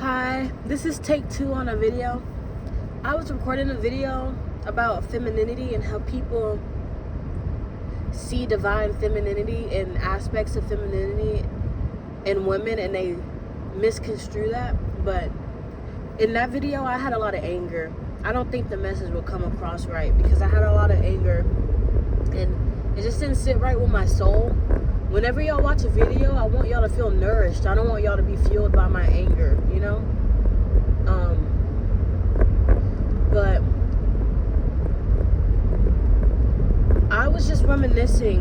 Hi, this is take 2 on a video. I was recording a video about femininity and how people see divine femininity and aspects of femininity in women, and they misconstrue that. But in that video, I had a lot of anger. I don't think the message will come across right because I had a lot of anger and it just didn't sit right with my soul. Whenever y'all watch a video, I want y'all to feel nourished. I don't want y'all to be fueled by my anger, you know? But I was just reminiscing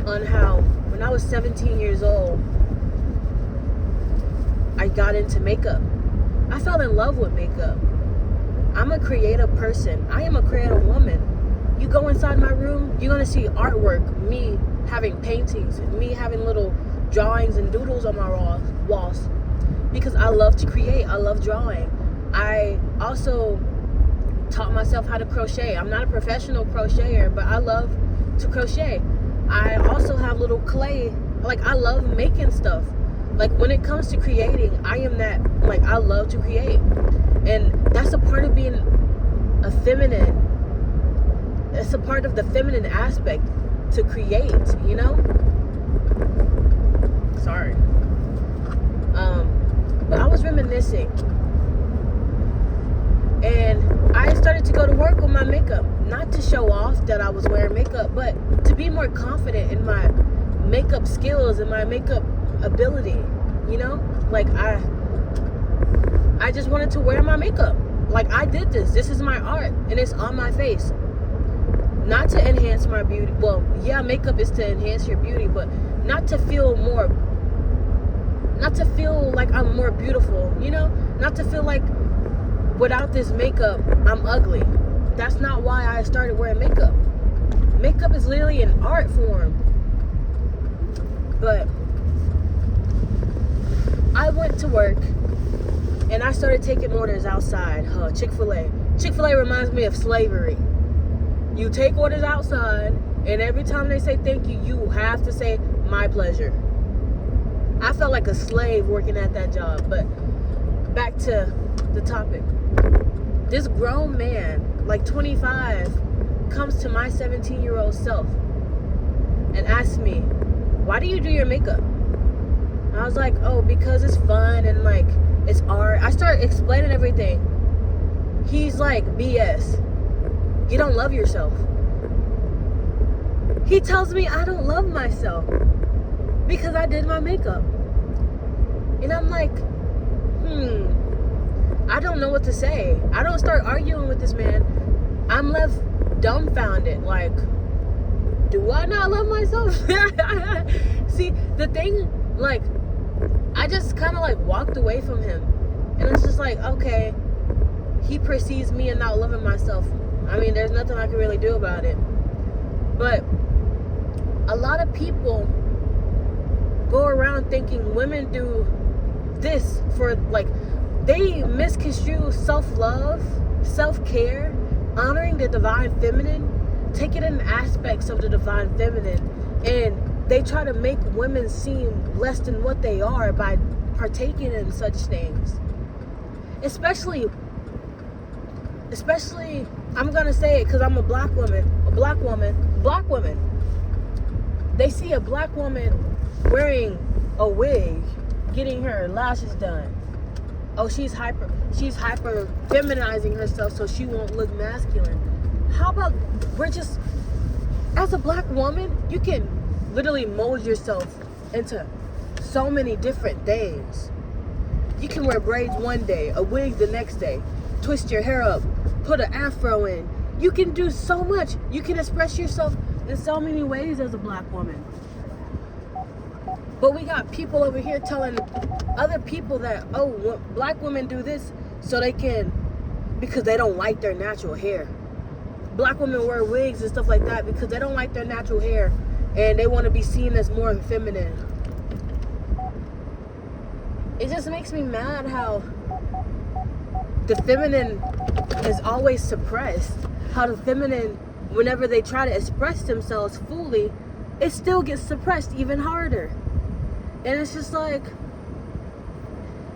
on how when I was 17 years old, I got into makeup. I fell in love with makeup. I'm a creative person. I am a creative woman. You go inside my room, you're going to see artwork, me having paintings, me having little drawings and doodles on my walls, because I love to create. I love drawing. I also taught myself how to crochet. I'm not a professional crocheter, but I love to crochet. I also have little clay. Like, I love making stuff. Like, when it comes to creating, I am that, like, I love to create. And that's a part of being a feminine. It's a part of the feminine aspect to create, you know? Sorry. But I was reminiscing. And I started to go to work with my makeup. Not to show off that I was wearing makeup, but to be more confident in my makeup skills and my makeup ability, you know? Like, I just wanted to wear my makeup. Like, I did this. This is my art, and it's on my face. Not to enhance my beauty. Well, yeah, makeup is to enhance your beauty, but not to feel like I'm more beautiful, you know? Not to feel like without this makeup, I'm ugly. That's not why I started wearing makeup. Makeup is literally an art form. But I went to work and I started taking orders outside. Chick-fil-A. Chick-fil-A reminds me of slavery. You take orders outside, and every time they say thank you, you have to say, my pleasure. I felt like a slave working at that job. But back to the topic. This grown man, like 25, comes to my 17-year-old self and asks me, why do you do your makeup? And I was like, oh, because it's fun and like it's art. I started explaining everything. He's like, BS. You don't love yourself. He tells me I don't love myself because I did my makeup. And I'm like, I don't know what to say. I don't start arguing with this man. I'm left dumbfounded. Like, do I not love myself? See, the thing, like, I just kind of like walked away from him. And it's just like, okay, he perceives me and not loving myself. I mean, there's nothing I can really do about it. But a lot of people go around thinking women do this for, like, they misconstrue self-love, self-care, honoring the divine feminine, taking in aspects of the divine feminine, and they try to make women seem less than what they are by partaking in such things. Especially, I'm gonna say it because I'm a black woman. Black women. They see a black woman wearing a wig, getting her lashes done. Oh, she's hyper feminizing herself so she won't look masculine. How about as a black woman, you can literally mold yourself into so many different things. You can wear braids one day, a wig the next day, twist your hair up, put an afro in. You can do so much. You can express yourself in so many ways as a black woman. But we got people over here telling other people that, oh, black women do this because they don't like their natural hair. Black women wear wigs and stuff like that because they don't like their natural hair and they want to be seen as more feminine. It just makes me mad how the feminine is always suppressed. How the feminine, whenever they try to express themselves fully, it still gets suppressed even harder. And it's just like,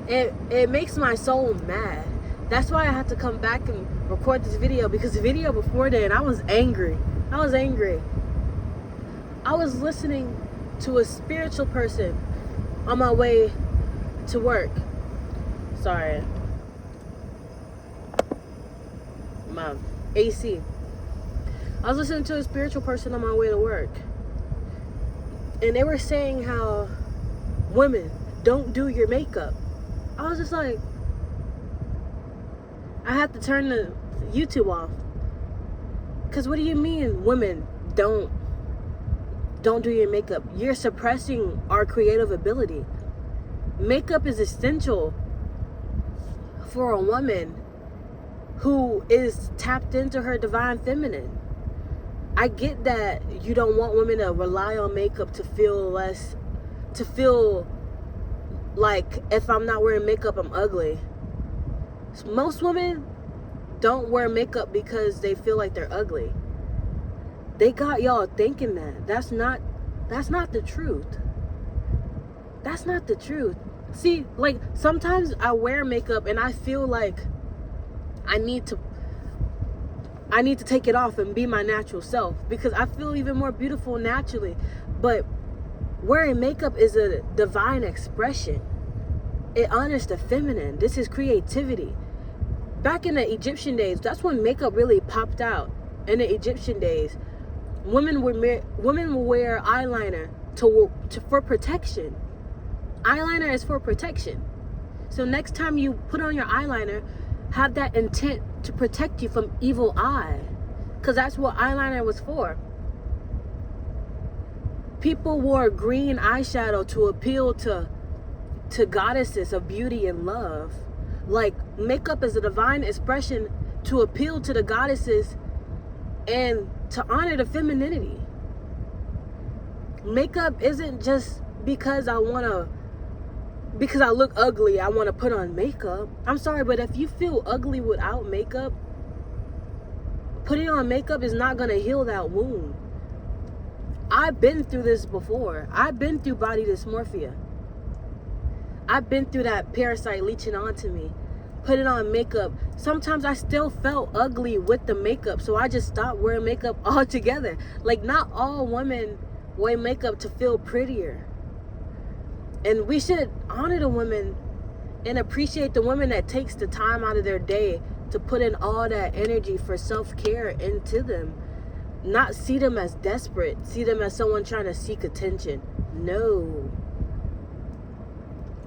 it makes my soul mad. That's why I had to come back and record this video, because the video before then, I was angry. I was listening to a spiritual person on my way to work. Sorry. My AC. I was listening to a spiritual person on my way to work. And they were saying how women don't do your makeup. I was just like, I had to turn the YouTube off. Because what do you mean women don't do your makeup? You're suppressing our creative ability. Makeup is essential for a woman who is tapped into her divine feminine. I get that you don't want women to rely on makeup to feel like if I'm not wearing makeup, I'm ugly. Most women don't wear makeup because they feel like they're ugly. They got y'all thinking that. That's not the truth. That's not the truth. See, like, sometimes I wear makeup and I feel like I need to take it off and be my natural self, because I feel even more beautiful naturally. But wearing makeup is a divine expression. It honors the feminine. This is creativity. Back in the Egyptian days, that's when makeup really popped out. In the Egyptian days, women will wear eyeliner for protection. Eyeliner is for protection. So next time you put on your eyeliner, have that intent to protect you from evil eye, because that's what eyeliner was for. People wore green eyeshadow to appeal to goddesses of beauty and love. Like, makeup is a divine expression to appeal to the goddesses and to honor the femininity. Makeup isn't just because I look ugly, I want to put on makeup. I'm sorry, but if you feel ugly without makeup, putting on makeup is not going to heal that wound. I've been through this before. I've been through body dysmorphia. I've been through that parasite leeching onto me. Putting on makeup. Sometimes I still felt ugly with the makeup, so I just stopped wearing makeup altogether. Like, not all women wear makeup to feel prettier. And we should honor the women and appreciate the women that takes the time out of their day to put in all that energy for self-care into them. Not see them as desperate. See them as someone trying to seek attention. No.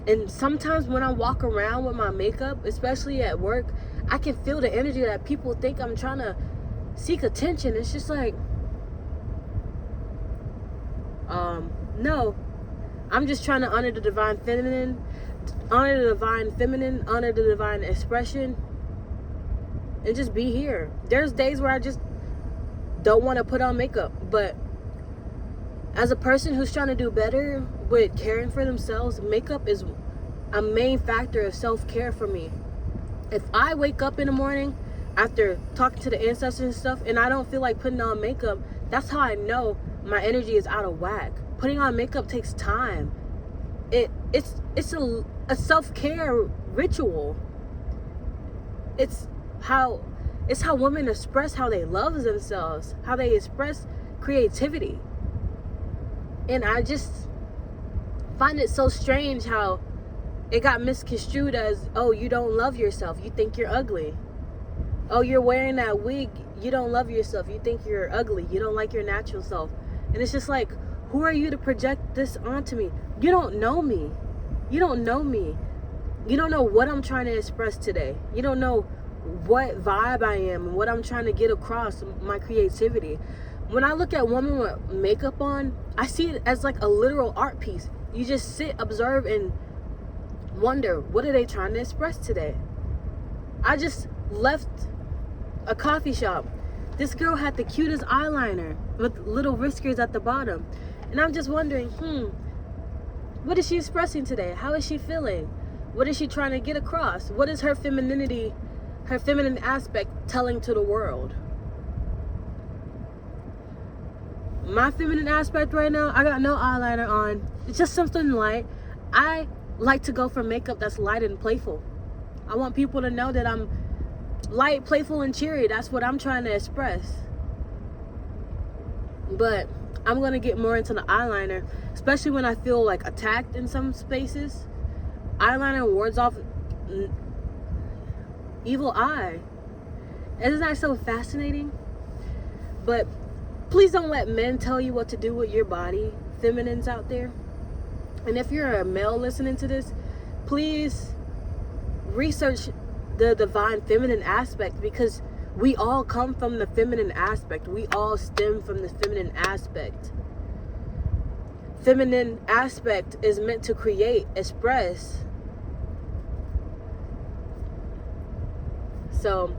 And sometimes when I walk around with my makeup, especially at work, I can feel the energy that people think I'm trying to seek attention. It's just like, no. I'm just trying to honor the divine feminine, honor the divine expression, and just be here. There's days where I just don't want to put on makeup, but as a person who's trying to do better with caring for themselves, makeup is a main factor of self-care for me. If I wake up in the morning after talking to the ancestors and stuff and I don't feel like putting on makeup, that's how I know my energy is out of whack. Putting on makeup takes time. It's a self-care ritual. It's how women express how they love themselves, how they express creativity. And I just find it so strange how it got misconstrued as, oh, you don't love yourself, you think you're ugly. Oh, you're wearing that wig, you don't love yourself, you think you're ugly, you don't like your natural self. And it's just like, who are you to project this onto me? You don't know me. You don't know me. You don't know what I'm trying to express today. You don't know what vibe I am and what I'm trying to get across, my creativity. When I look at women with makeup on, I see it as like a literal art piece. You just sit, observe, and wonder, what are they trying to express today? I just left a coffee shop. This girl had the cutest eyeliner with little whiskers at the bottom. And I'm just wondering, what is she expressing today? How is she feeling? What is she trying to get across? What is her femininity, her feminine aspect telling to the world? My feminine aspect right now, I got no eyeliner on. It's just something light. I like to go for makeup that's light and playful. I want people to know that I'm light, playful, and cheery. That's what I'm trying to express. But I'm going to get more into the eyeliner, especially when I feel like attacked in some spaces. Eyeliner wards off evil eye. Isn't that so fascinating? But please don't let men tell you what to do with your body, feminines out there. And if you're a male listening to this, please research the divine feminine aspect, because we all come from the feminine aspect. We all stem from the feminine aspect. Feminine aspect is meant to create, express. So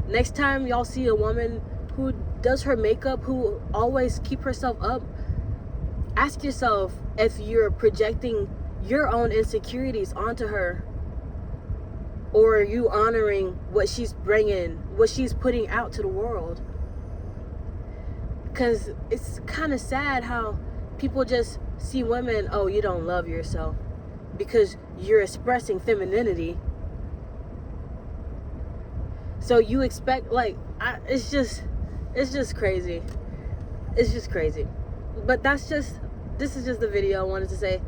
next time y'all see a woman who does her makeup, who always keep herself up, ask yourself if you're projecting your own insecurities onto her, or are you honoring what she's bringing, what she's putting out to the world? Because it's kind of sad how people just see women, oh, you don't love yourself because you're expressing femininity. So you expect, like, it's just crazy. It's just crazy. But this is just the video I wanted to say.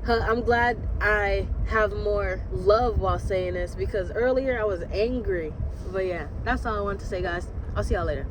I'm glad I have more love while saying this, because earlier I was angry. But yeah, that's all I wanted to say, guys. I'll see y'all later.